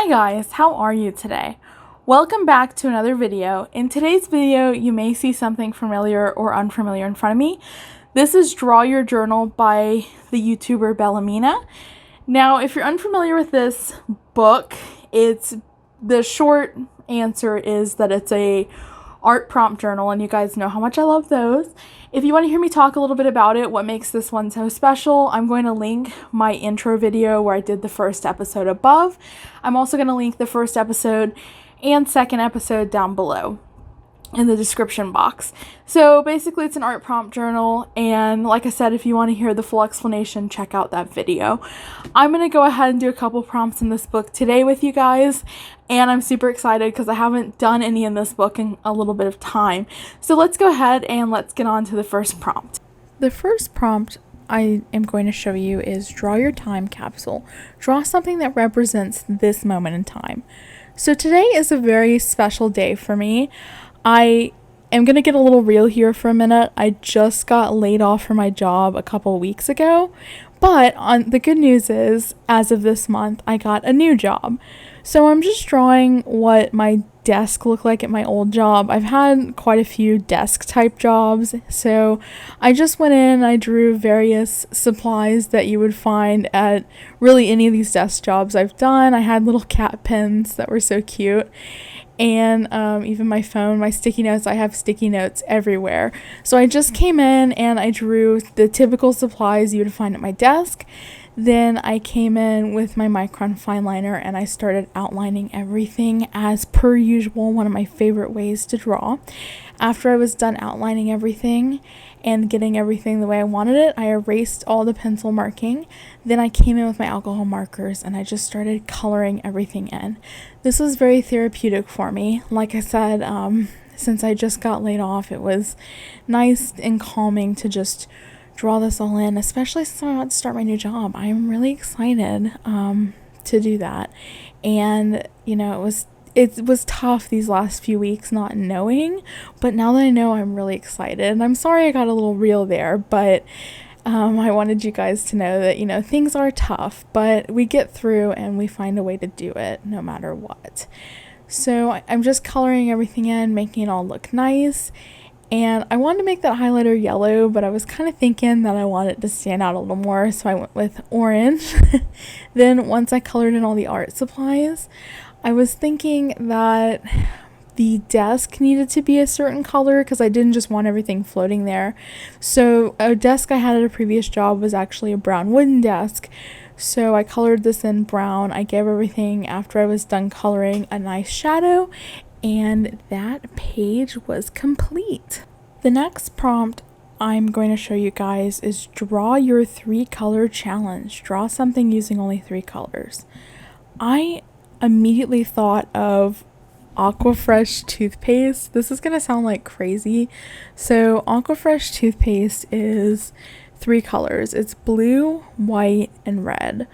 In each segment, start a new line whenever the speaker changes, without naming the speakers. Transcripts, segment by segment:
Hi guys, how are you today? Welcome back to another video. In today's video, you may see something familiar or unfamiliar in front of me. This is Draw Your Journal by the YouTuber Bellamena. Now, if you're unfamiliar with this book, the short answer is that it's a art prompt journal, and you guys know how much I love those. If you want to hear me talk a little bit about it, what makes this one so special, I'm going to link my intro video where I did the first episode above. I'm also going to link the first episode and second episode down below in the description box. So basically it's an art prompt journal, and like I said, if you want to hear the full explanation, check out that video. I'm going to go ahead and do a couple prompts in this book today with you guys, and I'm super excited because I haven't done any in this book in a little bit of time. So let's go ahead and let's get on to the first prompt. The first prompt I am going to show you is draw your time capsule. Draw something that represents this moment in time. So today is a very special day for me. I am going to get a little real here for a minute. I just got laid off from my job a couple weeks ago, but the good news is, as of this month, I got a new job. So I'm just drawing what my desk looked like at my old job. I've had quite a few desk type jobs, so I just went in and I drew various supplies that you would find at really any of these desk jobs I've done. I had little cat pens that were so cute. And even my phone, my sticky notes, I have sticky notes everywhere. So I just came in and I drew the typical supplies you would find at my desk. Then I came in with my Micron fine liner and I started outlining everything as per usual, one of my favorite ways to draw. After I was done outlining everything and getting everything the way I wanted it, I erased all the pencil marking. Then I came in with my alcohol markers and I just started coloring everything in. This was very therapeutic for me. Like I said, since I just got laid off, it was nice and calming to just draw this all in, especially since I'm about to start my new job. I am really excited to do that. And, you know, it was tough these last few weeks not knowing, but now that I know, I'm really excited. And I'm sorry I got a little real there, but I wanted you guys to know that, you know, things are tough, but we get through and we find a way to do it no matter what. So I'm just coloring everything in, making it all look nice. And I wanted to make that highlighter yellow, but I was kind of thinking that I wanted it to stand out a little more, so I went with orange. Then once I colored in all the art supplies, I was thinking that the desk needed to be a certain color because I didn't just want everything floating there. So a desk I had at a previous job was actually a brown wooden desk. So I colored this in brown. I gave everything, after I was done coloring, a nice shadow, and that page was complete. The next prompt I'm going to show you guys is draw your 3-color challenge. Draw something using only 3 colors. I immediately thought of Aquafresh toothpaste. This is going to sound like crazy. So Aquafresh toothpaste is 3 colors. It's blue, white, and red.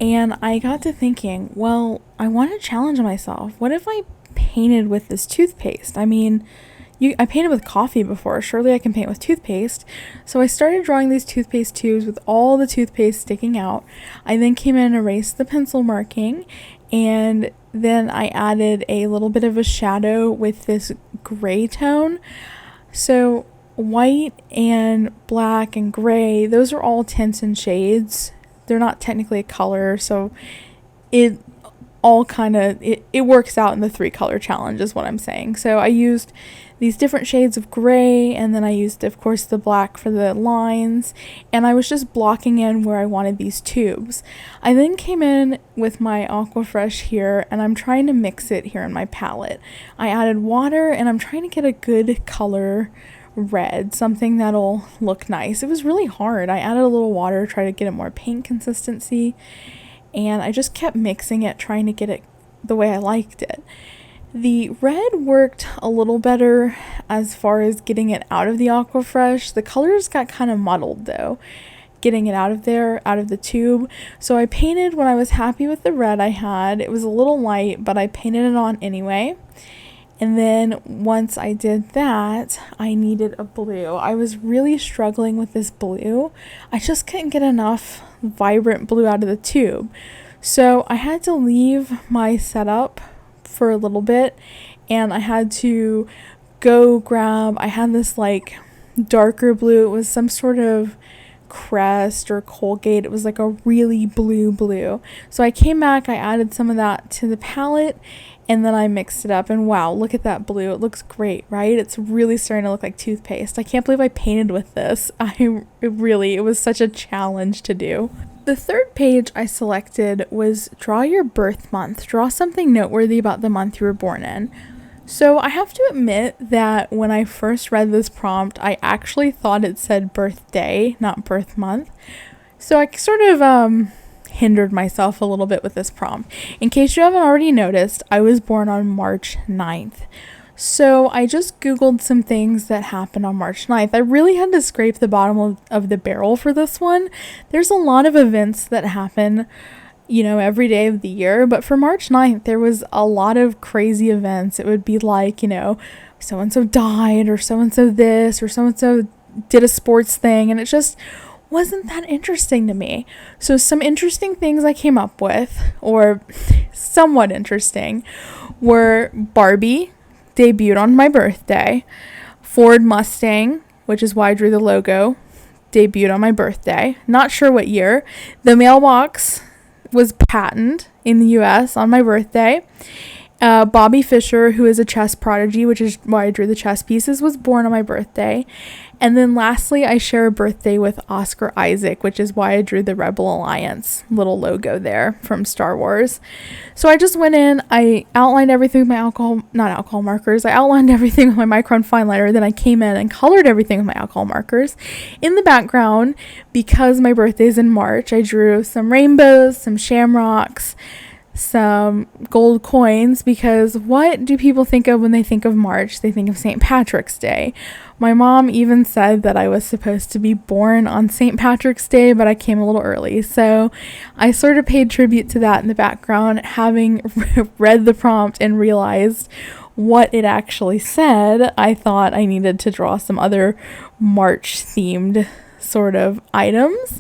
And I got to thinking, well, I want to challenge myself. What if I painted with this toothpaste? I mean, I painted with coffee before. Surely I can paint with toothpaste. So I started drawing these toothpaste tubes with all the toothpaste sticking out. I then came in and erased the pencil marking, and then I added a little bit of a shadow with this gray tone. So white and black and gray, those are all tints and shades. They're not technically a color, so it all kind of, it works out in the 3-color challenge is what I'm saying. So I used these different shades of gray, and then I used, of course, the black for the lines, and I was just blocking in where I wanted these tubes. I then came in with my Aquafresh here, and I'm trying to mix it here in my palette. I added water, and I'm trying to get a good color red, something that'll look nice. It was really hard. I added a little water, try to get it more paint consistency, and I just kept mixing it, trying to get it the way I liked it. The red worked a little better as far as getting it out of the Aquafresh. The colors got kind of muddled though, getting it out of there, out of the tube. So I painted when I was happy with the red I had. It was a little light, but I painted it on anyway. And then once I did that, I needed a blue. I was really struggling with this blue. I just couldn't get enough vibrant blue out of the tube. So I had to leave my setup for a little bit, and I had to go grab, I had this like darker blue. It was some sort of Crest or Colgate. It was like a really blue. So I came back, I added some of that to the palette, and then I mixed it up, and wow, look at that blue. It looks great, right? It's really starting to look like toothpaste. I can't believe I painted with this. It was such a challenge to do. The third page I selected was draw your birth month. Draw something noteworthy about the month you were born in. So I have to admit that when I first read this prompt, I actually thought it said birthday, not birth month. So I sort of hindered myself a little bit with this prompt. In case you haven't already noticed, I was born on March 9th. So I just Googled some things that happened on March 9th. I really had to scrape the bottom of the barrel for this one. There's a lot of events that happen, every day of the year. But for March 9th, there was a lot of crazy events. It would be like, so-and-so died, or so-and-so this, or so-and-so did a sports thing. And it just wasn't that interesting to me. So some interesting things I came up with, or somewhat interesting, were Barbie debuted on my birthday. Ford Mustang, which is why I drew the logo, debuted on my birthday. Not sure what year. The mailbox was patented in the US on my birthday. Bobby Fischer, who is a chess prodigy, which is why I drew the chess pieces, was born on my birthday. And then lastly, I share a birthday with Oscar Isaac, which is why I drew the Rebel Alliance little logo there from Star Wars. So I just went in, I outlined everything with my not alcohol markers. I outlined everything with my micron fine liner. Then I came in and colored everything with my alcohol markers. In the background, because my birthday is in March, I drew some rainbows, some shamrocks, some gold coins, because what do people think of when they think of March? They think of St. Patrick's Day. My mom even said that I was supposed to be born on St. Patrick's Day, but I came a little early. So I sort of paid tribute to that in the background, having read the prompt and realized what it actually said. I thought I needed to draw some other March themed sort of items.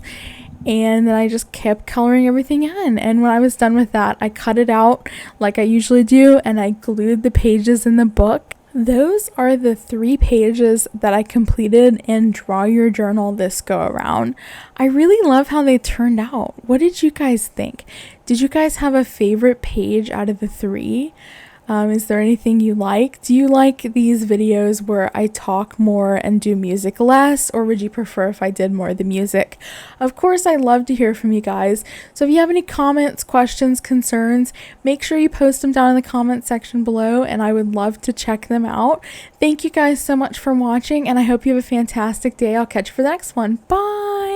And then I just kept coloring everything in. And when I was done with that, I cut it out like I usually do, and I glued the pages in the book. Those are the 3 pages that I completed in Draw Your Journal this go around. I really love how they turned out. What did you guys think? Did you guys have a favorite page out of the 3? Is there anything you like? Do you like these videos where I talk more and do music less, or would you prefer if I did more of the music? Of course, I love to hear from you guys. So if you have any comments, questions, concerns, make sure you post them down in the comment section below, and I would love to check them out. Thank you guys so much for watching, and I hope you have a fantastic day. I'll catch you for the next one. Bye!